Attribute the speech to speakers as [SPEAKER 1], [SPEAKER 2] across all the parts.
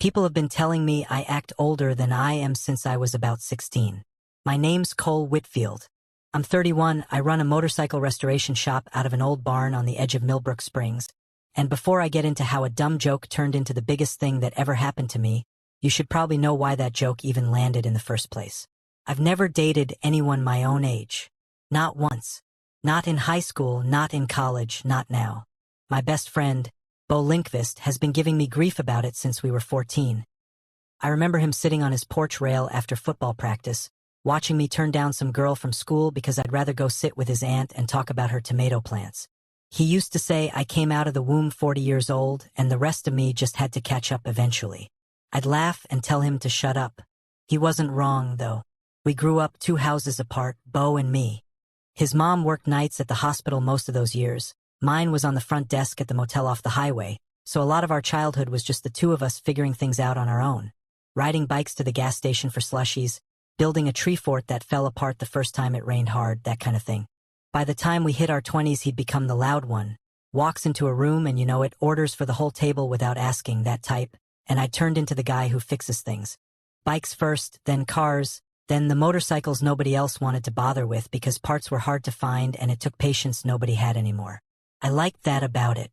[SPEAKER 1] People have been telling me I act older than I am since I was about 16. My name's Cole Whitfield. I'm 31, I run a motorcycle restoration shop out of an old barn on the edge of Millbrook Springs. And before I get into how a dumb joke turned into the biggest thing that ever happened to me, you should probably know why that joke even landed in the first place. I've never dated anyone my own age. Not once. Not in high school, not in college, not now. My best friend, Bo Linkvist, has been giving me grief about it since we were 14. I remember him sitting on his porch rail after football practice, watching me turn down some girl from school because I'd rather go sit with his aunt and talk about her tomato plants. He used to say I came out of the womb 40 years old and the rest of me just had to catch up eventually. I'd laugh and tell him to shut up. He wasn't wrong, though. We grew up 2 houses apart, Bo and me. His mom worked nights at the hospital most of those years. Mine was on the front desk at the motel off the highway, so a lot of our childhood was just the 2 of us figuring things out on our own. Riding bikes to the gas station for slushies, building a tree fort that fell apart the first time it rained hard, that kind of thing. By the time we hit our 20s, he'd become the loud one. Walks into a room and you know it, orders for the whole table without asking, that type, and I turned into the guy who fixes things. Bikes first, then cars, then the motorcycles nobody else wanted to bother with because parts were hard to find and it took patience nobody had anymore. I liked that about it.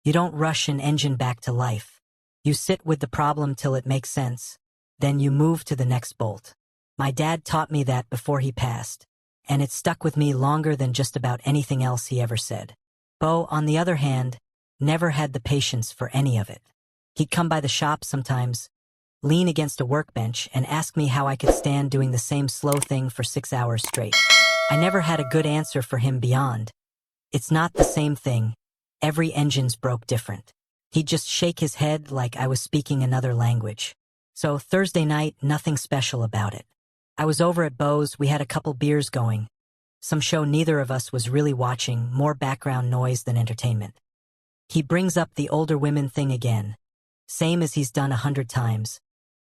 [SPEAKER 1] You don't rush an engine back to life. You sit with the problem till it makes sense. Then you move to the next bolt. My dad taught me that before he passed, and it stuck with me longer than just about anything else he ever said. Bo, on the other hand, never had the patience for any of it. He'd come by the shop sometimes, lean against a workbench, and ask me how I could stand doing the same slow thing for 6 hours straight. I never had a good answer for him beyond, "It's not the same thing. Every engine's broke different." He'd just shake his head like I was speaking another language. So Thursday night, nothing special about it. I was over at Bo's, we had a couple beers going. Some show neither of us was really watching, more background noise than entertainment. He brings up the older women thing again. Same as he's done 100 times.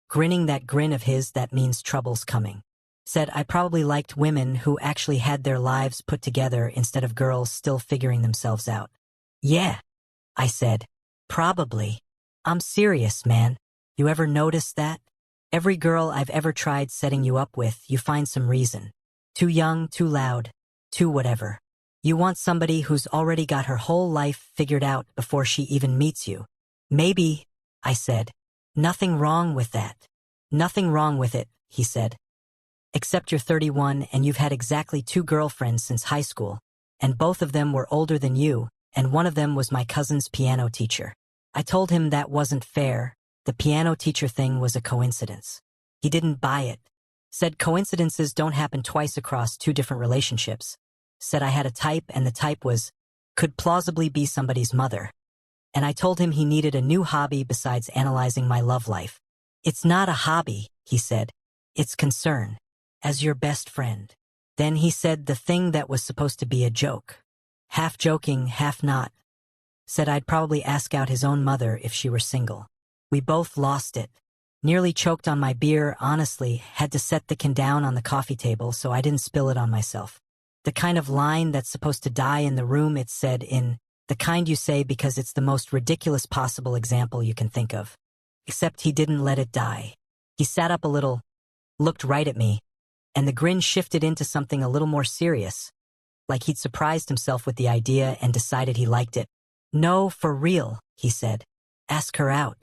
[SPEAKER 1] Grinning that grin of his that means trouble's coming. Said I probably liked women who actually had their lives put together instead of girls still figuring themselves out. Yeah, I said. Probably. I'm serious, man. You ever notice that? Every girl I've ever tried setting you up with, you find some reason. Too young, too loud, too whatever. You want somebody who's already got her whole life figured out before she even meets you. Maybe, I said. Nothing wrong with that. Nothing wrong with it, he said. Except you're 31 and you've had exactly 2 girlfriends since high school, and both of them were older than you, and one of them was my cousin's piano teacher. I told him that wasn't fair. The piano teacher thing was a coincidence. He didn't buy it. Said coincidences don't happen twice across 2 different relationships. Said I had a type and the type could plausibly be somebody's mother. And I told him he needed a new hobby besides analyzing my love life. It's not a hobby, he said. It's concern. As your best friend. Then he said the thing that was supposed to be a joke. Half joking, half not. Said I'd probably ask out his own mother if she were single. We both lost it. Nearly choked on my beer, honestly, had to set the can down on the coffee table so I didn't spill it on myself. The kind of line that's supposed to die in the room, it said in, the kind you say because it's the most ridiculous possible example you can think of. Except he didn't let it die. He sat up a little, looked right at me, and the grin shifted into something a little more serious, like he'd surprised himself with the idea and decided he liked it. No, for real, he said. Ask her out.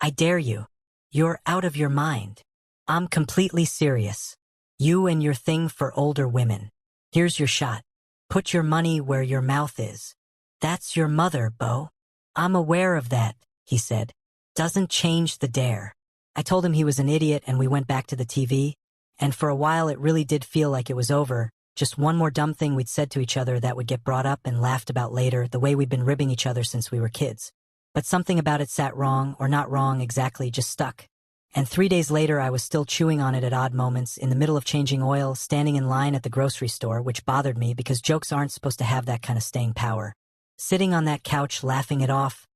[SPEAKER 1] I dare you. You're out of your mind. I'm completely serious. You and your thing for older women. Here's your shot. Put your money where your mouth is. That's your mother, Bo. I'm aware of that, he said. Doesn't change the dare. I told him he was an idiot and we went back to the TV, and for a while it really did feel like it was over, just one more dumb thing we'd said to each other that would get brought up and laughed about later, the way we'd been ribbing each other since we were kids. But something about it sat wrong, or not wrong exactly, just stuck. And 3 days later I was still chewing on it at odd moments, in the middle of changing oil, standing in line at the grocery store, which bothered me because jokes aren't supposed to have that kind of staying power. Sitting on that couch laughing it off,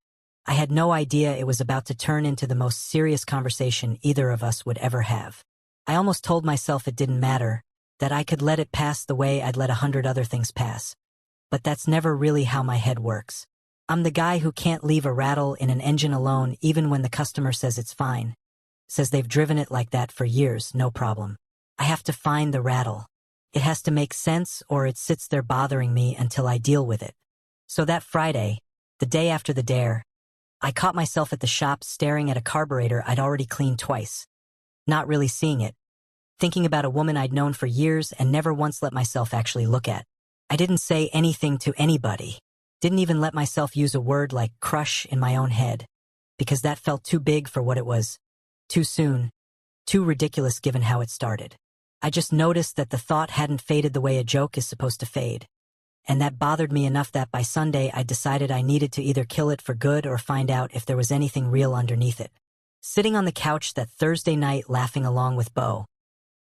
[SPEAKER 1] I had no idea it was about to turn into the most serious conversation either of us would ever have. I almost told myself it didn't matter, that I could let it pass the way I'd let 100 other things pass. But that's never really how my head works. I'm the guy who can't leave a rattle in an engine alone even when the customer says it's fine. Says they've driven it like that for years, no problem. I have to find the rattle. It has to make sense or it sits there bothering me until I deal with it. So that Friday, the day after the dare, I caught myself at the shop staring at a carburetor I'd already cleaned twice. Not really seeing it. Thinking about a woman I'd known for years and never once let myself actually look at. I didn't say anything to anybody. Didn't even let myself use a word like crush in my own head. Because that felt too big for what it was. Too soon. Too ridiculous given how it started. I just noticed that the thought hadn't faded the way a joke is supposed to fade. And that bothered me enough that by Sunday I decided I needed to either kill it for good or find out if there was anything real underneath it. Sitting on the couch that Thursday night laughing along with Bo,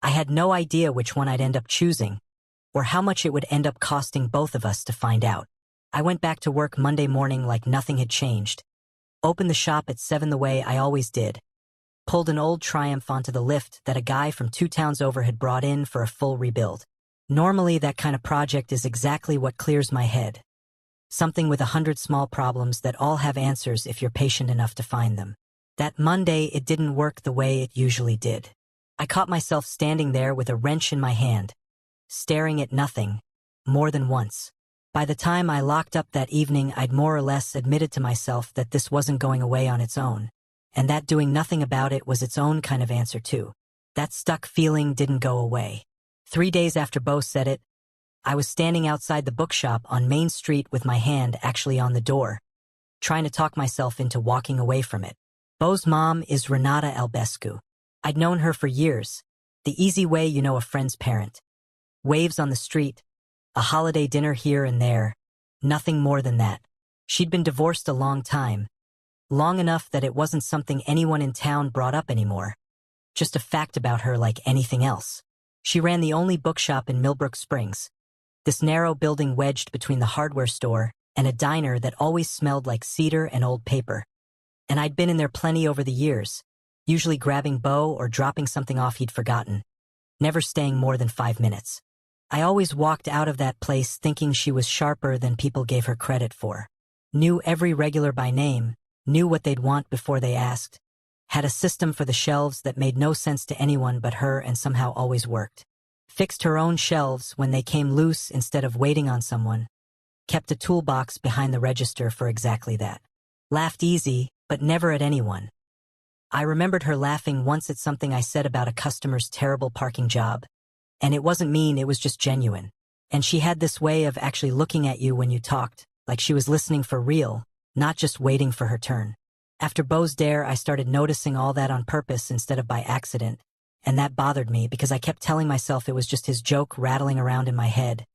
[SPEAKER 1] I had no idea which one I'd end up choosing, or how much it would end up costing both of us to find out. I went back to work Monday morning like nothing had changed. Opened the shop at 7 the way I always did. Pulled an old Triumph onto the lift that a guy from 2 towns over had brought in for a full rebuild. Normally that kind of project is exactly what clears my head. Something with 100 small problems that all have answers if you're patient enough to find them. That Monday it didn't work the way it usually did. I caught myself standing there with a wrench in my hand, staring at nothing, more than once. By the time I locked up that evening, I'd more or less admitted to myself that this wasn't going away on its own, and that doing nothing about it was its own kind of answer too. That stuck feeling didn't go away. 3 days after Bo said it, I was standing outside the bookshop on Main Street with my hand actually on the door, trying to talk myself into walking away from it. Bo's mom is Renata Albescu. I'd known her for years, the easy way you know a friend's parent. Waves on the street, a holiday dinner here and there, nothing more than that. She'd been divorced a long time, long enough that it wasn't something anyone in town brought up anymore. Just a fact about her like anything else. She ran the only bookshop in Millbrook Springs, this narrow building wedged between the hardware store and a diner that always smelled like cedar and old paper. And I'd been in there plenty over the years, usually grabbing Bo or dropping something off he'd forgotten, never staying more than 5 minutes. I always walked out of that place thinking she was sharper than people gave her credit for. Knew every regular by name, knew what they'd want before they asked, had a system for the shelves that made no sense to anyone but her and somehow always worked. Fixed her own shelves when they came loose instead of waiting on someone. Kept a toolbox behind the register for exactly that. Laughed easy, but never at anyone. I remembered her laughing once at something I said about a customer's terrible parking job. And it wasn't mean, it was just genuine. And she had this way of actually looking at you when you talked, like she was listening for real, not just waiting for her turn. After Bo's dare, I started noticing all that on purpose instead of by accident, and that bothered me because I kept telling myself it was just his joke rattling around in my head,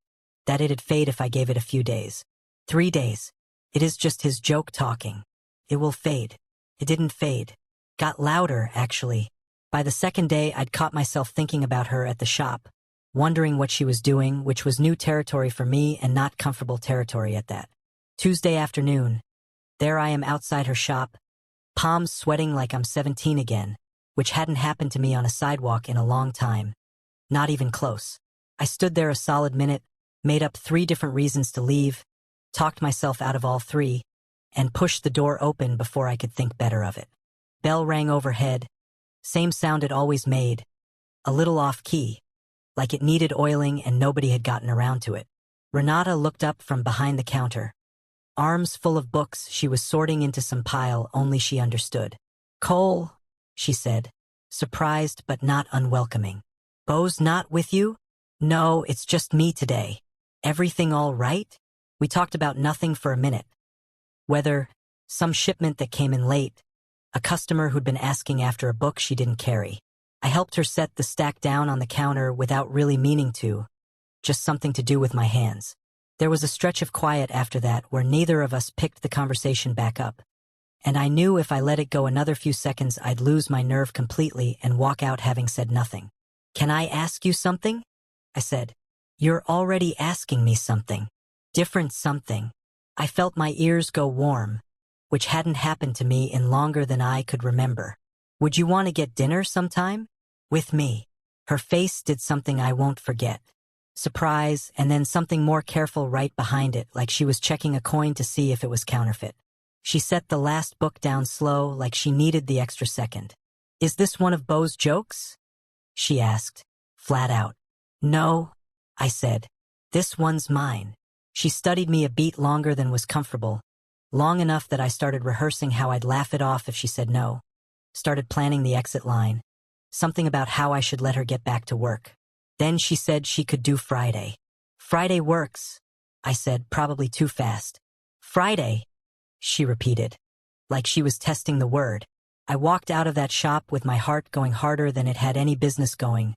[SPEAKER 1] that it'd fade if I gave it a few days. 3 days. It is just his joke talking. It will fade. It didn't fade. Got louder, actually. By the second day, I'd caught myself thinking about her at the shop, wondering what she was doing, which was new territory for me and not comfortable territory at that. Tuesday afternoon. There I am outside her shop, palms sweating like I'm 17 again, which hadn't happened to me on a sidewalk in a long time. Not even close. I stood there a solid minute, made up 3 different reasons to leave, talked myself out of all 3, and pushed the door open before I could think better of it. Bell rang overhead. Same sound it always made. A little off-key, like it needed oiling and nobody had gotten around to it. Renata looked up from behind the counter. Arms full of books she was sorting into some pile only she understood. "Cole," she said, surprised but not unwelcoming. "Bo's not with you?" "No, it's just me today." "Everything all right?" We talked about nothing for a minute. Weather, some shipment that came in late, a customer who'd been asking after a book she didn't carry. I helped her set the stack down on the counter without really meaning to, just something to do with my hands. There was a stretch of quiet after that where neither of us picked the conversation back up, and I knew if I let it go another few seconds I'd lose my nerve completely and walk out having said nothing. "Can I ask you something?" I said. "You're already asking me something. Different something." I felt my ears go warm, which hadn't happened to me in longer than I could remember. "Would you want to get dinner sometime? With me?" Her face did something I won't forget. Surprise, and then something more careful right behind it, like she was checking a coin to see if it was counterfeit. She set the last book down slow, like she needed the extra second. "Is this one of Beau's jokes?" she asked, flat out. "No," I said. "This one's mine." She studied me a beat longer than was comfortable, long enough that I started rehearsing how I'd laugh it off if she said no. Started planning the exit line, something about how I should let her get back to work. Then she said she could do Friday. "Friday works," I said, probably too fast. "Friday," she repeated, like she was testing the word. I walked out of that shop with my heart going harder than it had any business going,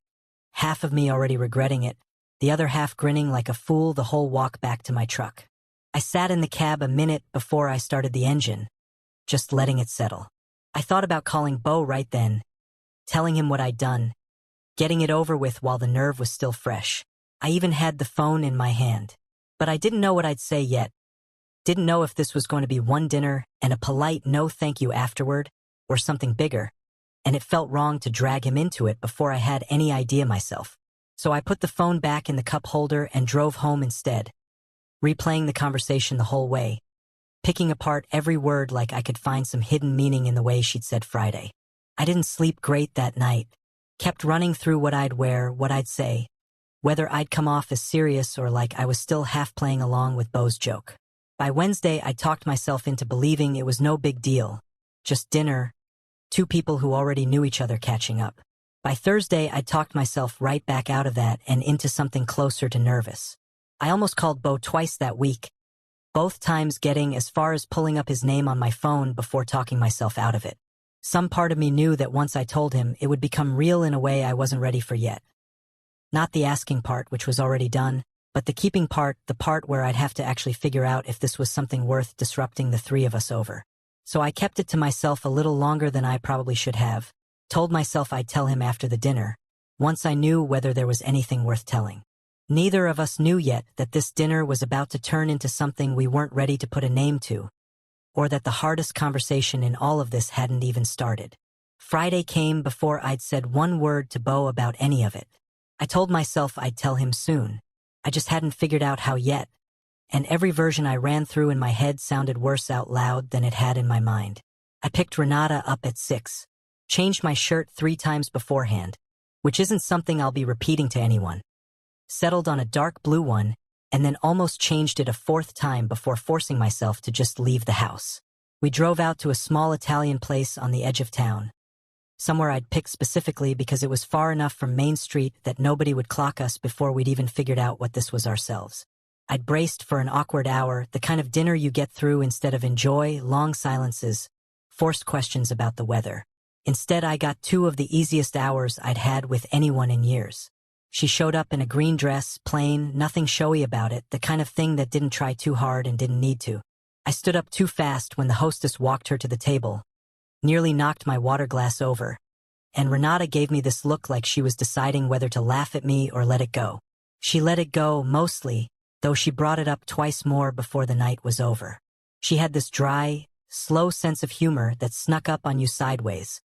[SPEAKER 1] half of me already regretting it, the other half grinning like a fool the whole walk back to my truck. I sat in the cab a minute before I started the engine, just letting it settle. I thought about calling Beau right then, telling him what I'd done, getting it over with while the nerve was still fresh. I even had the phone in my hand. But I didn't know what I'd say yet. Didn't know if this was going to be one dinner and a polite no thank you afterward, or something bigger, and it felt wrong to drag him into it before I had any idea myself. So I put the phone back in the cup holder and drove home instead, replaying the conversation the whole way, picking apart every word like I could find some hidden meaning in the way she'd said Friday. I didn't sleep great that night, kept running through what I'd wear, what I'd say, whether I'd come off as serious or like I was still half playing along with Beau's joke. By Wednesday, I talked myself into believing it was no big deal, just dinner, two people who already knew each other catching up. By Thursday, I talked myself right back out of that and into something closer to nervous. I almost called Beau twice that week, both times getting as far as pulling up his name on my phone before talking myself out of it. Some part of me knew that once I told him, it would become real in a way I wasn't ready for yet. Not the asking part, which was already done, but the keeping part, the part where I'd have to actually figure out if this was something worth disrupting the three of us over. So I kept it to myself a little longer than I probably should have, told myself I'd tell him after the dinner, once I knew whether there was anything worth telling. Neither of us knew yet that this dinner was about to turn into something we weren't ready to put a name to, or that the hardest conversation in all of this hadn't even started. Friday came before I'd said one word to Beau about any of it. I told myself I'd tell him soon. I just hadn't figured out how yet, and every version I ran through in my head sounded worse out loud than it had in my mind. I picked Renata up at 6, changed my shirt 3 times beforehand, which isn't something I'll be repeating to anyone. Settled on a dark blue one, and then almost changed it a 4th time before forcing myself to just leave the house. We drove out to a small Italian place on the edge of town, somewhere I'd picked specifically because it was far enough from Main Street that nobody would clock us before we'd even figured out what this was ourselves. I'd braced for an awkward hour, the kind of dinner you get through instead of enjoy, long silences, forced questions about the weather. Instead, I got 2 of the easiest hours I'd had with anyone in years. She showed up in a green dress, plain, nothing showy about it, the kind of thing that didn't try too hard and didn't need to. I stood up too fast when the hostess walked her to the table, nearly knocked my water glass over, and Renata gave me this look like she was deciding whether to laugh at me or let it go. She let it go, mostly, though she brought it up twice more before the night was over. She had this dry, slow sense of humor that snuck up on you sideways,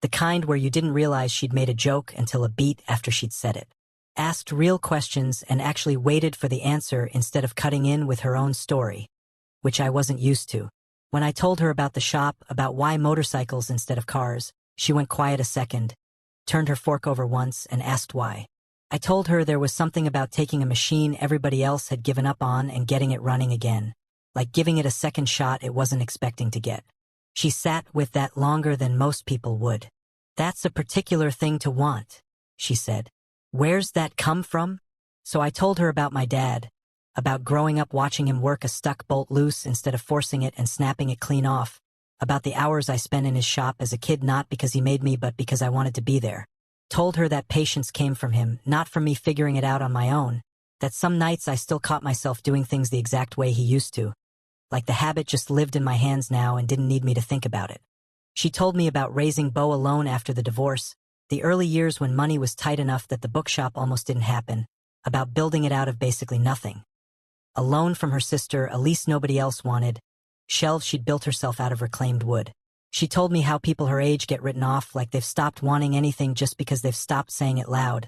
[SPEAKER 1] the kind where you didn't realize she'd made a joke until a beat after she'd said it. Asked real questions and actually waited for the answer instead of cutting in with her own story, which I wasn't used to. When I told her about the shop, about why motorcycles instead of cars, she went quiet a second, turned her fork over once, and asked why. I told her there was something about taking a machine everybody else had given up on and getting it running again, like giving it a second shot it wasn't expecting to get. She sat with that longer than most people would. "That's a particular thing to want," she said. "Where's that come from?" So I told her about my dad, about growing up watching him work a stuck bolt loose instead of forcing it and snapping it clean off, about the hours I spent in his shop as a kid not because he made me but because I wanted to be there. Told her that patience came from him, not from me figuring it out on my own, that some nights I still caught myself doing things the exact way he used to, like the habit just lived in my hands now and didn't need me to think about it. She told me about raising Beau alone after the divorce, the early years when money was tight enough that the bookshop almost didn't happen, about building it out of basically nothing. A loan from her sister, a lease nobody else wanted, shelves she'd built herself out of reclaimed wood. She told me how people her age get written off like they've stopped wanting anything just because they've stopped saying it loud.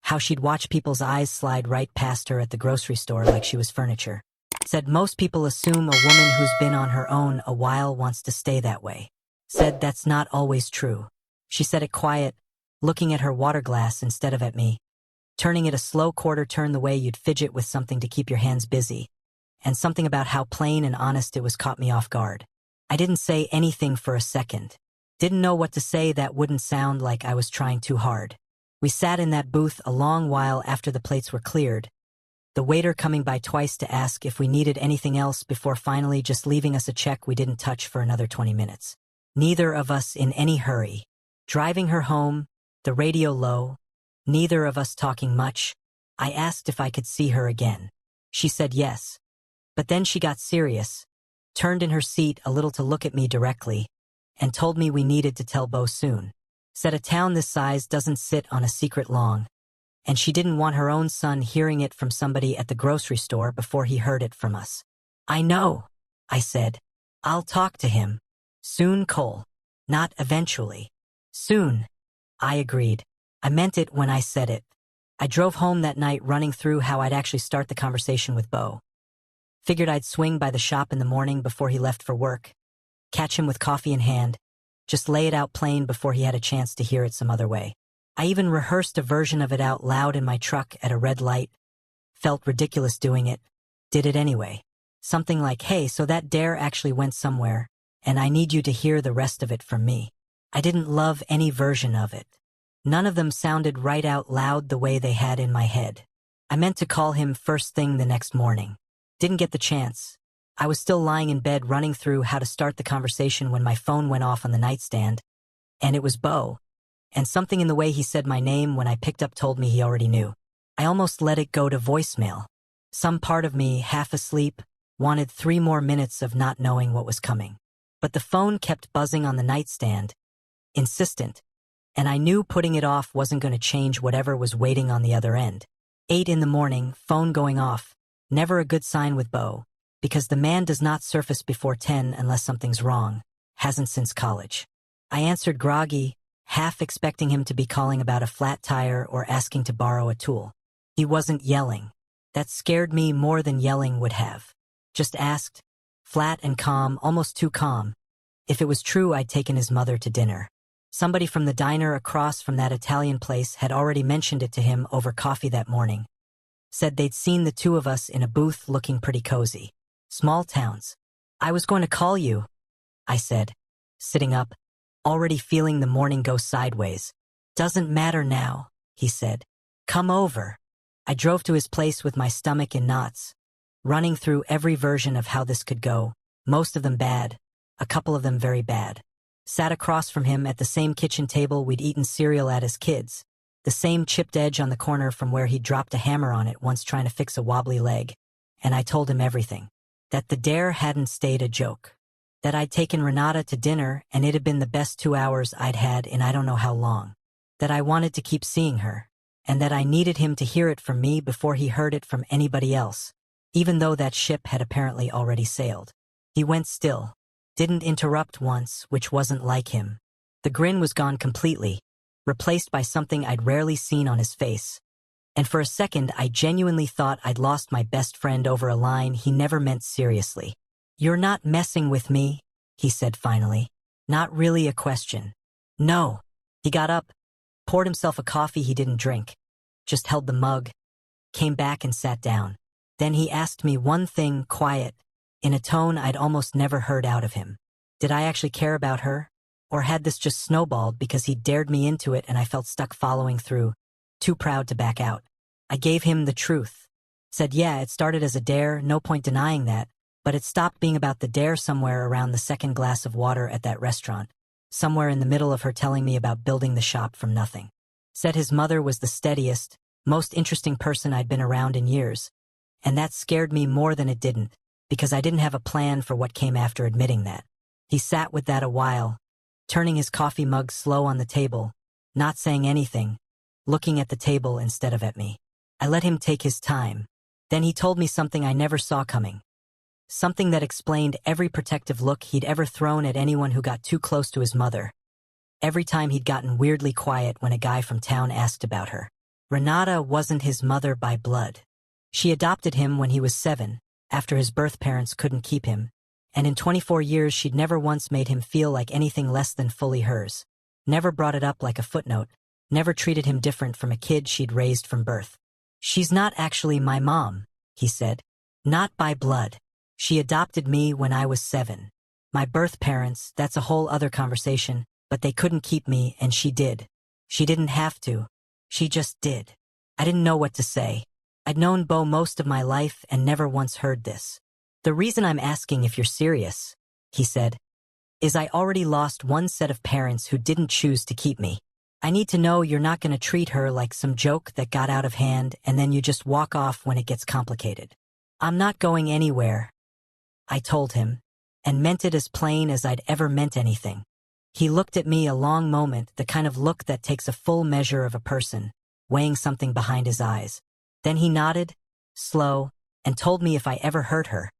[SPEAKER 1] How she'd watch people's eyes slide right past her at the grocery store like she was furniture. Said most people assume a woman who's been on her own a while wants to stay that way. Said that's not always true. She said it quiet, looking at her water glass instead of at me, turning it a slow quarter turn the way you'd fidget with something to keep your hands busy, and something about how plain and honest it was caught me off guard. I didn't say anything for a second. Didn't know what to say that wouldn't sound like I was trying too hard. We sat in that booth a long while after the plates were cleared, the waiter coming by twice to ask if we needed anything else before finally just leaving us a check we didn't touch for another 20 minutes. Neither of us in any hurry. Driving her home, the radio low, neither of us talking much. I asked if I could see her again. She said yes. But then she got serious, turned in her seat a little to look at me directly, and told me we needed to tell Bo soon. Said a town this size doesn't sit on a secret long, and she didn't want her own son hearing it from somebody at the grocery store before he heard it from us. I know, I said. I'll talk to him. Soon, Cole. Not eventually. Soon. I agreed. I meant it when I said it. I drove home that night running through how I'd actually start the conversation with Bo. Figured I'd swing by the shop in the morning before he left for work, catch him with coffee in hand, just lay it out plain before he had a chance to hear it some other way. I even rehearsed a version of it out loud in my truck at a red light. Felt ridiculous doing it. Did it anyway. Something like, hey, so that dare actually went somewhere, and I need you to hear the rest of it from me. I didn't love any version of it. None of them sounded right out loud the way they had in my head. I meant to call him first thing the next morning. Didn't get the chance. I was still lying in bed running through how to start the conversation when my phone went off on the nightstand, and it was Bo. And something in the way he said my name when I picked up told me he already knew. I almost let it go to voicemail. Some part of me, half asleep, wanted 3 more minutes of not knowing what was coming. But the phone kept buzzing on the nightstand, insistent, and I knew putting it off wasn't going to change whatever was waiting on the other end. 8 in the morning, phone going off. Never a good sign with Bo, because the man does not surface before 10 unless something's wrong. Hasn't since college. I answered groggy, half expecting him to be calling about a flat tire or asking to borrow a tool. He wasn't yelling. That scared me more than yelling would have. Just asked, flat and calm, almost too calm, if it was true I'd taken his mother to dinner. Somebody from the diner across from that Italian place had already mentioned it to him over coffee that morning. Said they'd seen the two of us in a booth looking pretty cozy. Small towns. I was going to call you, I said, sitting up, already feeling the morning go sideways. Doesn't matter now, he said. Come over. I drove to his place with my stomach in knots, running through every version of how this could go, most of them bad, a couple of them very bad. Sat across from him at the same kitchen table we'd eaten cereal at as kids, the same chipped edge on the corner from where he'd dropped a hammer on it once trying to fix a wobbly leg, and I told him everything. That the dare hadn't stayed a joke. That I'd taken Renata to dinner and it had been the best 2 hours I'd had in I don't know how long. That I wanted to keep seeing her, and that I needed him to hear it from me before he heard it from anybody else, even though that ship had apparently already sailed. He went still. Didn't interrupt once, which wasn't like him. The grin was gone completely, replaced by something I'd rarely seen on his face. And for a second I genuinely thought I'd lost my best friend over a line he never meant seriously. You're not messing with me, he said finally. Not really a question. No. He got up, poured himself a coffee he didn't drink, just held the mug, came back and sat down. Then he asked me one thing, quiet, in a tone I'd almost never heard out of him. Did I actually care about her? Or had this just snowballed because he dared me into it and I felt stuck following through, too proud to back out? I gave him the truth. Said yeah, it started as a dare, no point denying that, but it stopped being about the dare somewhere around the second glass of water at that restaurant, somewhere in the middle of her telling me about building the shop from nothing. Said his mother was the steadiest, most interesting person I'd been around in years, and that scared me more than it didn't, because I didn't have a plan for what came after admitting that. He sat with that a while, turning his coffee mug slow on the table, not saying anything, looking at the table instead of at me. I let him take his time. Then he told me something I never saw coming. Something that explained every protective look he'd ever thrown at anyone who got too close to his mother. Every time he'd gotten weirdly quiet when a guy from town asked about her. Renata wasn't his mother by blood. She adopted him when he was 7, after his birth parents couldn't keep him, and in 24 years she'd never once made him feel like anything less than fully hers. Never brought it up like a footnote. Never treated him different from a kid she'd raised from birth. "She's not actually my mom," he said. "Not by blood. She adopted me when I was 7. My birth parents, that's a whole other conversation, but they couldn't keep me and she did. She didn't have to. She just did." I didn't know what to say. I'd known Bo most of my life and never once heard this. "The reason I'm asking if you're serious," he said, "is I already lost one set of parents who didn't choose to keep me. I need to know you're not going to treat her like some joke that got out of hand and then you just walk off when it gets complicated." "I'm not going anywhere," I told him, and meant it as plain as I'd ever meant anything. He looked at me a long moment, the kind of look that takes a full measure of a person, weighing something behind his eyes. Then he nodded, slow, and told me if I ever hurt her,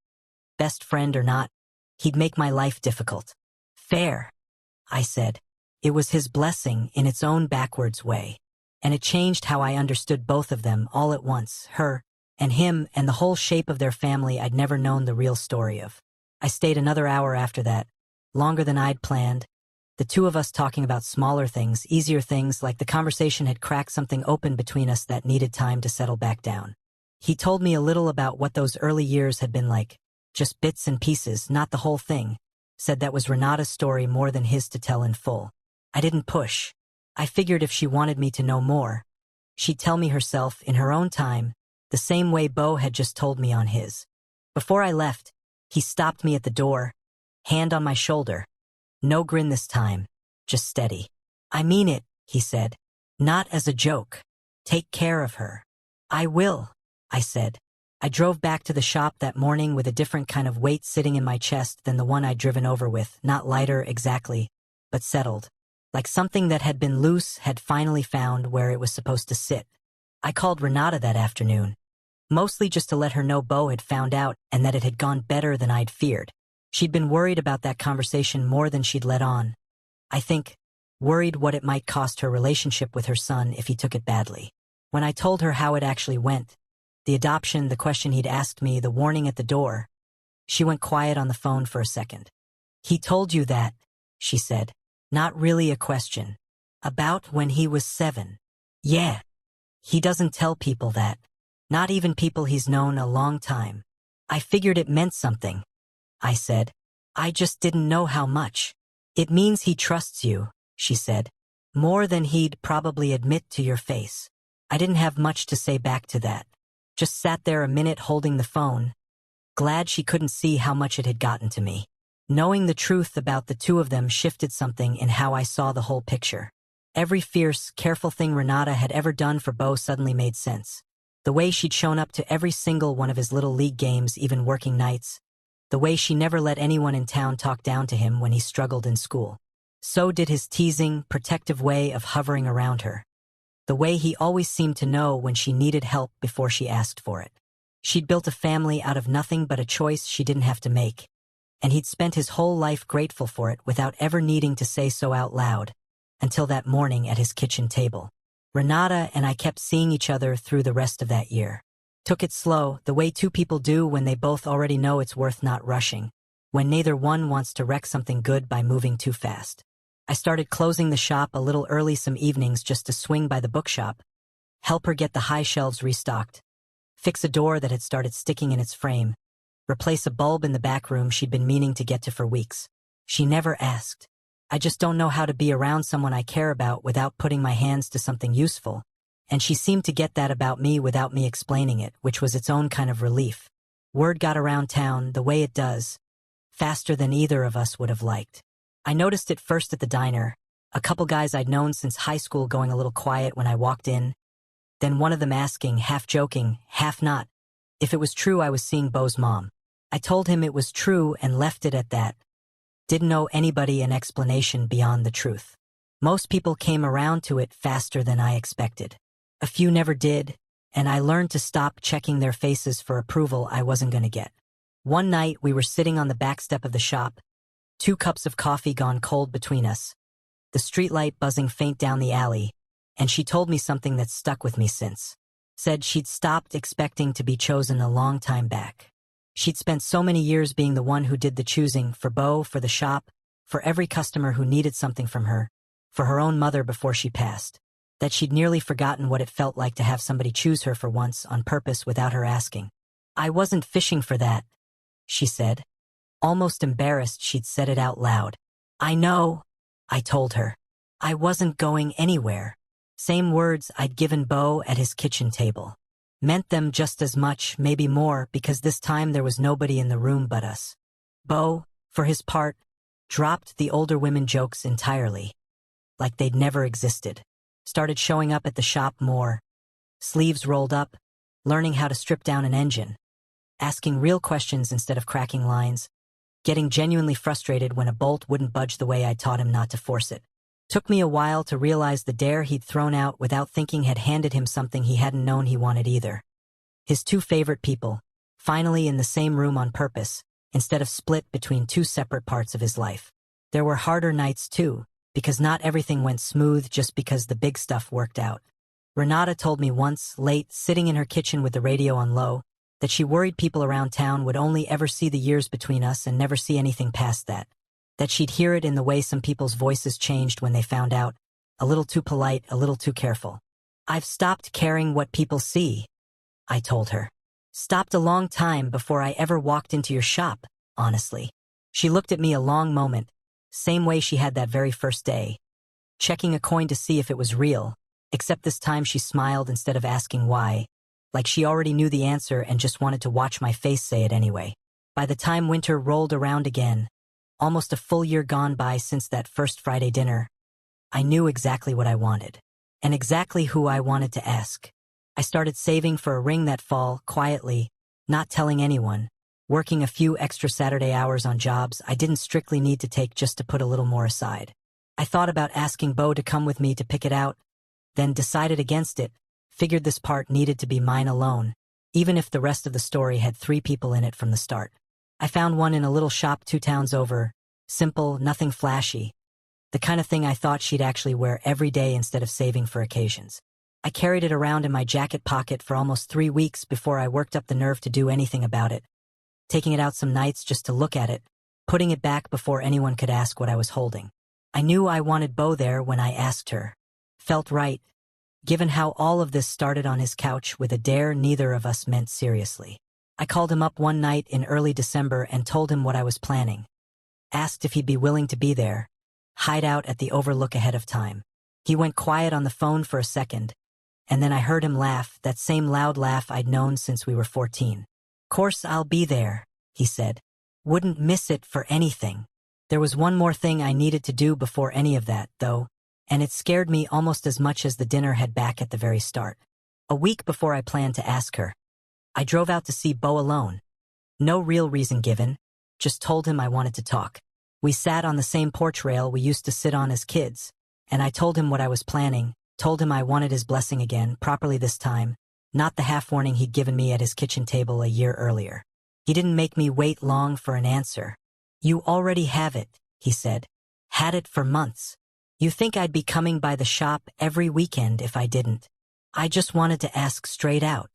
[SPEAKER 1] best friend or not, he'd make my life difficult. "Fair," I said. It was his blessing in its own backwards way, and it changed how I understood both of them all at once, her and him and the whole shape of their family I'd never known the real story of. I stayed another hour after that, longer than I'd planned, the two of us talking about smaller things, easier things, like the conversation had cracked something open between us that needed time to settle back down. He told me a little about what those early years had been like, just bits and pieces, not the whole thing. Said that was Renata's story more than his to tell in full. I didn't push. I figured if she wanted me to know more, she'd tell me herself in her own time, the same way Bo had just told me on his. Before I left, he stopped me at the door, hand on my shoulder. No grin this time, just steady. "I mean it," he said. "Not as a joke. Take care of her." "I will," I said. I drove back to the shop that morning with a different kind of weight sitting in my chest than the one I'd driven over with, not lighter exactly, but settled. Like something that had been loose had finally found where it was supposed to sit. I called Renata that afternoon, mostly just to let her know Bo had found out and that it had gone better than I'd feared. She'd been worried about that conversation more than she'd let on. I think, worried what it might cost her relationship with her son if he took it badly. When I told her how it actually went, the adoption, the question he'd asked me, the warning at the door, she went quiet on the phone for a second. "He told you that," she said. "Not really a question. About when he was 7. Yeah. He doesn't tell people that. Not even people he's known a long time." "I figured it meant something," I said. "I just didn't know how much." "It means he trusts you," she said. "More than he'd probably admit to your face." I didn't have much to say back to that. Just sat there a minute holding the phone, glad she couldn't see how much it had gotten to me. Knowing the truth about the two of them shifted something in how I saw the whole picture. Every fierce, careful thing Renata had ever done for Bo suddenly made sense. The way she'd shown up to every single one of his little league games, even working nights. The way she never let anyone in town talk down to him when he struggled in school. So did his teasing, protective way of hovering around her. The way he always seemed to know when she needed help before she asked for it. She'd built a family out of nothing but a choice she didn't have to make. And he'd spent his whole life grateful for it without ever needing to say so out loud, until that morning at his kitchen table. Renata and I kept seeing each other through the rest of that year. Took it slow, the way two people do when they both already know it's worth not rushing, when neither one wants to wreck something good by moving too fast. I started closing the shop a little early some evenings just to swing by the bookshop, help her get the high shelves restocked, fix a door that had started sticking in its frame, replace a bulb in the back room she'd been meaning to get to for weeks. She never asked. I just don't know how to be around someone I care about without putting my hands to something useful, and she seemed to get that about me without me explaining it, which was its own kind of relief. Word got around town the way it does, faster than either of us would have liked. I noticed it first at the diner, a couple guys I'd known since high school going a little quiet when I walked in, then one of them asking, half joking, half not, if it was true I was seeing Bo's mom. I told him it was true and left it at that. Didn't owe anybody an explanation beyond the truth. Most people came around to it faster than I expected. A few never did, and I learned to stop checking their faces for approval I wasn't going to get. One night we were sitting on the back step of the shop, 2 cups of coffee gone cold between us, the streetlight buzzing faint down the alley, and she told me something that's stuck with me since. Said she'd stopped expecting to be chosen a long time back. She'd spent so many years being the one who did the choosing, for Bo, for the shop, for every customer who needed something from her, for her own mother before she passed, that she'd nearly forgotten what it felt like to have somebody choose her for once on purpose without her asking. "I wasn't fishing for that," she said. Almost embarrassed she'd said it out loud. "I know," I told her. "I wasn't going anywhere." Same words I'd given Bo at his kitchen table. Meant them just as much, maybe more, because this time there was nobody in the room but us. Bo, for his part, dropped the older women jokes entirely, like they'd never existed. Started showing up at the shop more, sleeves rolled up, learning how to strip down an engine, asking real questions instead of cracking lines, getting genuinely frustrated when a bolt wouldn't budge the way I taught him not to force it. Took me a while to realize the dare he'd thrown out without thinking had handed him something he hadn't known he wanted either. His two favorite people, finally in the same room on purpose, instead of split between two separate parts of his life. There were harder nights too, because not everything went smooth just because the big stuff worked out. Renata told me once, late, sitting in her kitchen with the radio on low, that she worried people around town would only ever see the years between us and never see anything past that. That she'd hear it in the way some people's voices changed when they found out, a little too polite, a little too careful. "I've stopped caring what people see," I told her. "Stopped a long time before I ever walked into your shop, honestly." She looked at me a long moment, same way she had that very first day, checking a coin to see if it was real, except this time she smiled instead of asking why, like she already knew the answer and just wanted to watch my face say it anyway. By the time winter rolled around again, almost a full year gone by since that first Friday dinner, I knew exactly what I wanted, and exactly who I wanted to ask. I started saving for a ring that fall, quietly, not telling anyone, working a few extra Saturday hours on jobs I didn't strictly need to take just to put a little more aside. I thought about asking Bo to come with me to pick it out, then decided against it, figured this part needed to be mine alone, even if the rest of the story had 3 people in it from the start. I found one in a little shop 2 towns over, simple, nothing flashy, the kind of thing I thought she'd actually wear every day instead of saving for occasions. I carried it around in my jacket pocket for almost 3 weeks before I worked up the nerve to do anything about it, taking it out some nights just to look at it, putting it back before anyone could ask what I was holding. I knew I wanted Bo there when I asked her. Felt right, given how all of this started on his couch with a dare neither of us meant seriously. I called him up one night in early December and told him what I was planning. Asked if he'd be willing to be there, hide out at the overlook ahead of time. He went quiet on the phone for a second, and then I heard him laugh, that same loud laugh I'd known since we were 14. "Course I'll be there," he said. "Wouldn't miss it for anything." There was one more thing I needed to do before any of that, though, and it scared me almost as much as the dinner had back at the very start. A week before I planned to ask her, I drove out to see Bo alone. No real reason given, just told him I wanted to talk. We sat on the same porch rail we used to sit on as kids, and I told him what I was planning, told him I wanted his blessing again, properly this time, not the half-warning he'd given me at his kitchen table a year earlier. He didn't make me wait long for an answer. "You already have it," he said. "Had it for months. You think I'd be coming by the shop every weekend if I didn't. I just wanted to ask straight out."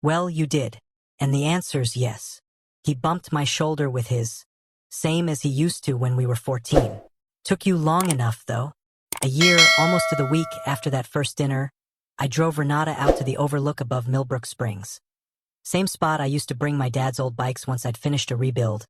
[SPEAKER 1] "Well, you did, and the answer's yes." He bumped my shoulder with his, same as he used to when we were 14. "Took you long enough, though." A year, almost to the week after that first dinner, I drove Renata out to the overlook above Millbrook Springs. Same spot I used to bring my dad's old bikes once I'd finished a rebuild,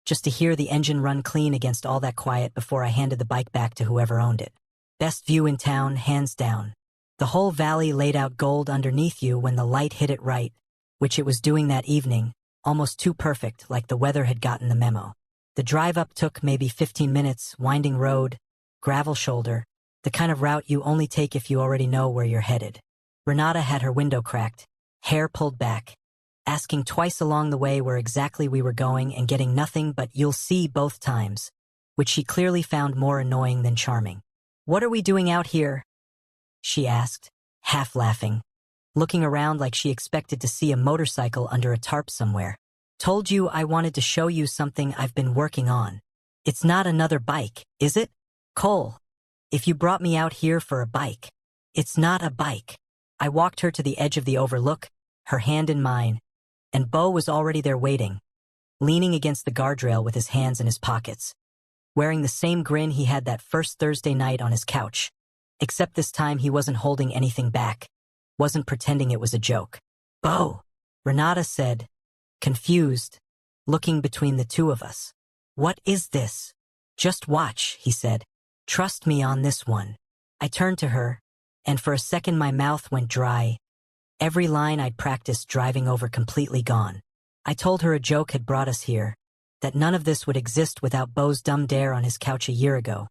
[SPEAKER 1] just to hear the engine run clean against all that quiet before I handed the bike back to whoever owned it. Best view in town, hands down. The whole valley laid out gold underneath you when the light hit it right, which it was doing that evening, almost too perfect, like the weather had gotten the memo. The drive up took maybe 15 minutes, winding road, gravel shoulder, the kind of route you only take if you already know where you're headed. Renata had her window cracked, hair pulled back, asking twice along the way where exactly we were going and getting nothing but "you'll see" both times, which she clearly found more annoying than charming. "What are we doing out here?" she asked, half laughing, looking around like she expected to see a motorcycle under a tarp somewhere. "Told you I wanted to show you something I've been working on. It's not another bike, is it? Cole, if you brought me out here for a bike, it's not a bike." I walked her to the edge of the overlook, her hand in mine, and Bo was already there waiting, leaning against the guardrail with his hands in his pockets. wearing the same grin he had that first Thursday night on his couch. Except this time he wasn't holding anything back, wasn't pretending it was a joke. "Beau," Renata said, confused, looking between the two of us. "What is this?" "Just watch," he said. "Trust me on this one." I turned to her, and for a second my mouth went dry, every line I'd practiced driving over completely gone. I told her a joke had brought us here, that none of this would exist without Beau's dumb dare on his couch a year ago,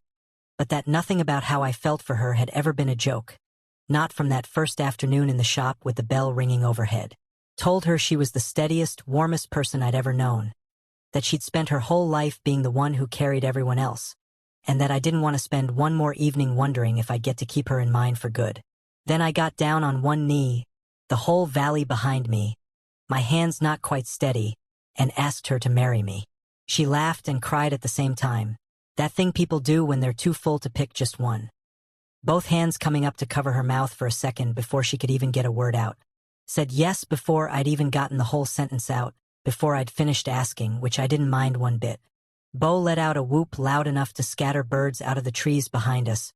[SPEAKER 1] but that nothing about how I felt for her had ever been a joke, not from that first afternoon in the shop with the bell ringing overhead. Told her she was the steadiest, warmest person I'd ever known, that she'd spent her whole life being the one who carried everyone else, and that I didn't want to spend one more evening wondering if I'd get to keep her in mind for good. Then I got down on one knee, the whole valley behind me, my hands not quite steady, and asked her to marry me. She laughed and cried at the same time, that thing people do when they're too full to pick just one. Both hands coming up to cover her mouth for a second before she could even get a word out. Said yes before I'd even gotten the whole sentence out, before I'd finished asking, which I didn't mind one bit. Beau let out a whoop loud enough to scatter birds out of the trees behind us,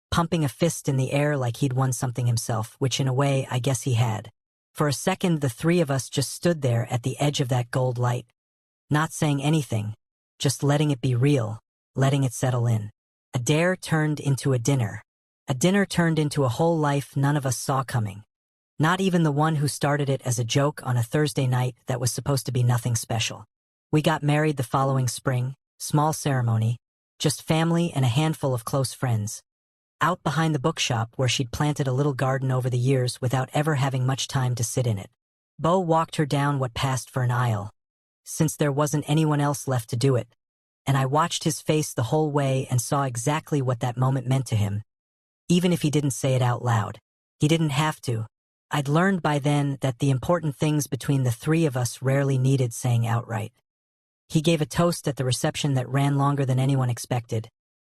[SPEAKER 1] pumping a fist in the air like he'd won something himself, which in a way I guess he had. For a second the three of us just stood there at the edge of that gold light, not saying anything, just letting it be real, letting it settle in. A dare turned into a dinner. A dinner turned into a whole life none of us saw coming. Not even the one who started it as a joke on a Thursday night that was supposed to be nothing special. We got married the following spring, small ceremony, just family and a handful of close friends. Out behind the bookshop where she'd planted a little garden over the years without ever having much time to sit in it. Beau walked her down what passed for an aisle, since there wasn't anyone else left to do it, and I watched his face the whole way and saw exactly what that moment meant to him. Even if he didn't say it out loud. He didn't have to. I'd learned by then that the important things between the three of us rarely needed saying outright. He gave a toast at the reception that ran longer than anyone expected.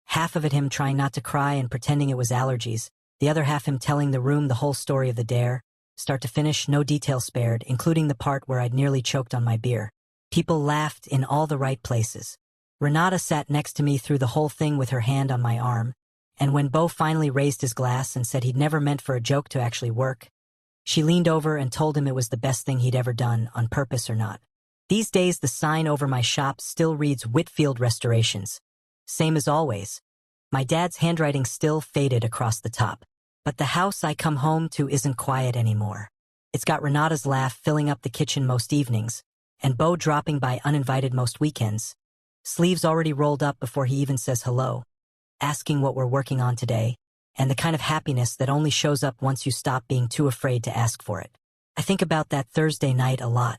[SPEAKER 1] Half of it him trying not to cry and pretending it was allergies, the other half him telling the room the whole story of the dare, start to finish, no detail spared, including the part where I'd nearly choked on my beer. People laughed in all the right places. Renata sat next to me through the whole thing with her hand on my arm, and when Beau finally raised his glass and said he'd never meant for a joke to actually work, she leaned over and told him it was the best thing he'd ever done, on purpose or not. These days the sign over my shop still reads Whitfield Restorations. Same as always. My dad's handwriting still faded across the top. But the house I come home to isn't quiet anymore. It's got Renata's laugh filling up the kitchen most evenings, and Beau dropping by uninvited most weekends, sleeves already rolled up before he even says hello, asking what we're working on today, and the kind of happiness that only shows up once you stop being too afraid to ask for it. I think about that Thursday night a lot.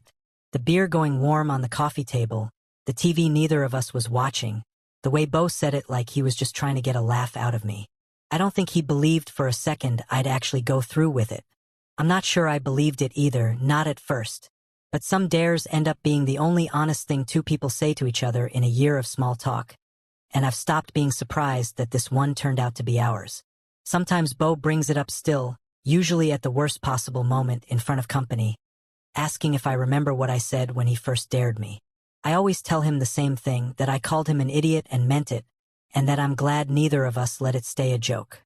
[SPEAKER 1] The beer going warm on the coffee table, the TV neither of us was watching, the way Beau said it like he was just trying to get a laugh out of me. I don't think he believed for a second I'd actually go through with it. I'm not sure I believed it either, not at first. But some dares end up being the only honest thing two people say to each other in a year of small talk. And I've stopped being surprised that this one turned out to be ours. Sometimes Beau brings it up still, usually at the worst possible moment in front of company, asking if I remember what I said when he first dared me. I always tell him the same thing, that I called him an idiot and meant it, and that I'm glad neither of us let it stay a joke.